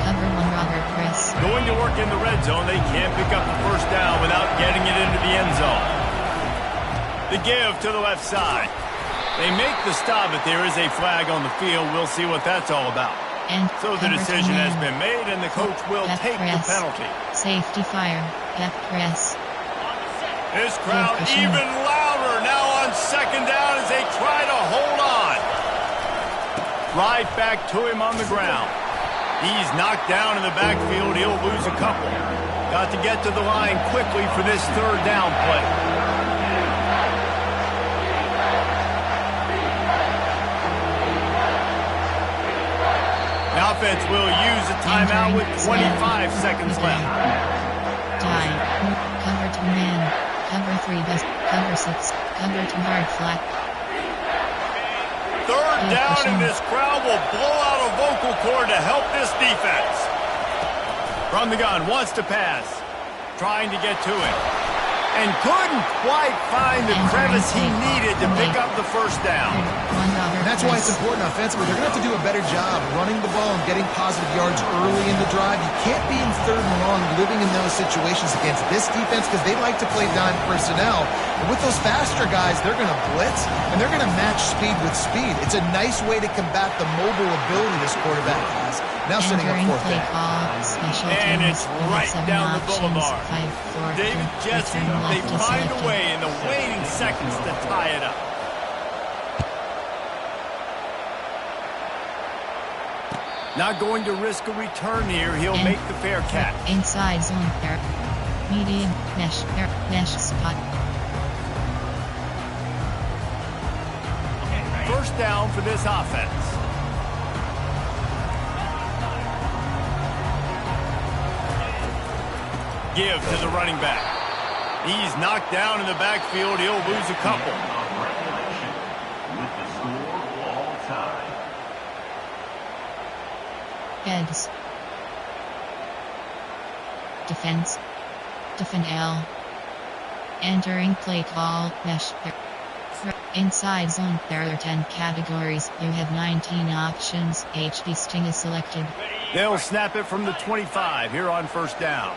A: Cover 1 Robert Chris.
B: Going to work in the red zone. They can't pick up the first down without getting it into the end zone. The give to the left side. They make the stop, but there is a flag on the field. We'll see what that's all about.
A: And
B: so the decision has been made, and the coach will take the penalty.
A: Safety fire. Left press.
B: This crowd even louder now on 2nd down as they try to hold on. Right back to him on the ground. He's knocked down in the backfield. He'll lose a couple. Got to get to the line quickly for this 3rd down play. The offense will use a timeout with 25 seconds left.
A: Time. Cover 2 man. Cover 3 best. Cover 6. Cover 2 hard flat.
B: 3rd down, and this crowd will blow out a vocal cord to help this defense. From the gun, wants to pass. Trying to get to it. And couldn't quite find the crevice he needed to pick up the first down.
E: And that's why it's important offensively. They're going to have to do a better job running the ball and getting positive yards early in the drive. You can't be in 3rd and long living in those situations against this defense because they like to play dime personnel. And with those faster guys, they're going to blitz, and they're going to match speed with speed. It's a nice way to combat the mobile ability this quarterback has. Now sitting up 4th down.
A: special
B: And
A: teams.
B: it's
A: You have
B: right
A: 7
B: down the
A: options.
B: boulevard.
A: 5, 4,
B: David
A: 3,
B: Jesse,
A: return
B: they
A: left is
B: find a
A: selected.
B: way in the waning seconds to tie it up. Not going to risk a return here. He'll
A: And
B: make the fair catch.
A: Inside zone there. Medium mesh there. Mesh spot.
B: First down for this offense. Give to the running back. He's knocked down in the backfield. He'll lose a couple.
A: Heads. Defense. Defend L. Entering play call. Mesh. Inside zone. There are 10 categories. You have 19 options. HD Sting is selected.
B: They'll snap it from the 25 here on first down.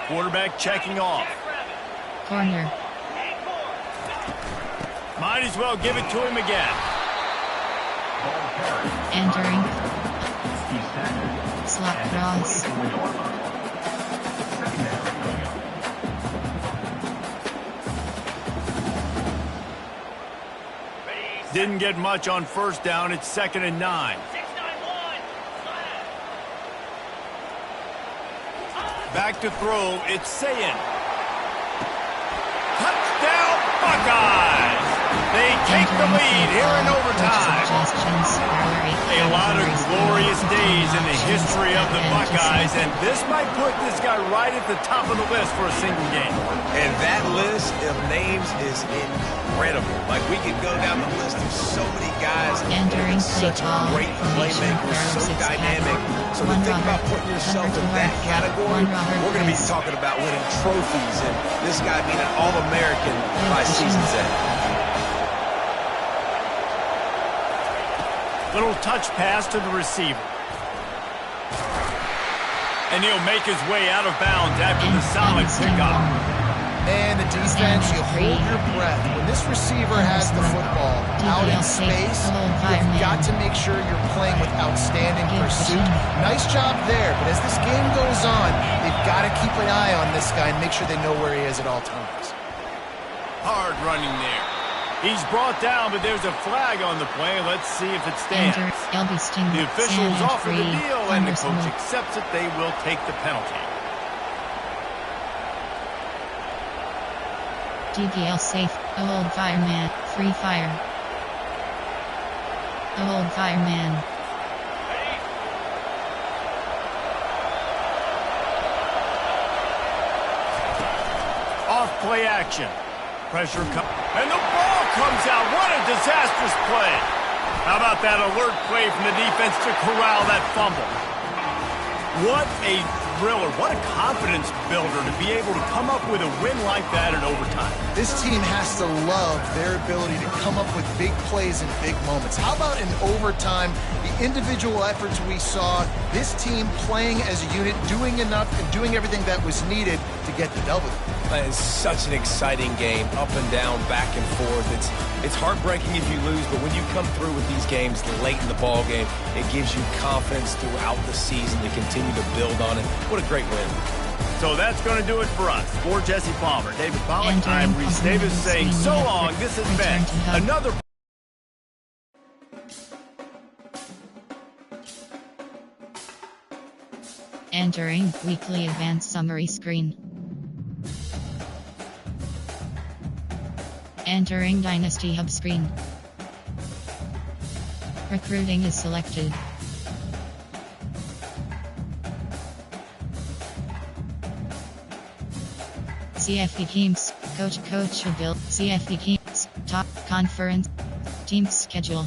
B: Quarterback checking off.
A: Corner.
B: Might as well give it to him again.
A: Entering. Slot cross.
B: Didn't get much on first down. It's 2nd and 9. Back to throw. It's Sayin. Touchdown, Buckeyes! They take the lead here in overtime. A lot of glorious days in the history of the Buckeyes, and this might put this guy right at the top of the list for a single game.
C: And that list of names is incredible. Like, we could go down the list of so many guys that have been such great playmakers, so dynamic. So to think about putting yourself in that category, we're going to be talking about winning trophies and this guy being an All-American by season's end.
B: Little touch pass to the receiver. And he'll make his way out of bounds after the solid pickup.
D: And the defense, you hold your breath. When this receiver has the football out in space, you've got to make sure you're playing with outstanding pursuit. Nice job there, but as this game goes on, they've got to keep an eye on this guy and make sure they know where he is at all times.
B: Hard running there. He's brought down, but there's a flag on the play. Let's see if it stands. The officials offer the deal, and the coach accepts it. They will take the penalty.
A: DPL safe. Hold fireman. Free fire. Hold fireman.
B: Off play action. Pressure comes. And the ball comes out. What a disastrous play. How about that alert play from the defense to corral that fumble? What a thriller. What a confidence builder to be able to come up with a win like that in overtime.
D: This team has to love their ability to come up with big plays in big moments. How about in overtime, the individual efforts we saw, this team playing as a unit, doing enough and doing everything that was needed to get the W.
C: It's such an exciting game, up and down, back and forth. It's heartbreaking if you lose, but when you come through with these games late in the ball game, it gives you confidence throughout the season to continue to build on it. What a great win.
B: So that's going to do it for us. For Jesse Palmer, David Pollack, I'm Reese Davis saying so long. This has been another...
A: Entering weekly advanced summary screen. Entering Dynasty Hub screen. Recruiting is selected. CFP teams, coach should build. CFP teams, top conference, team schedule.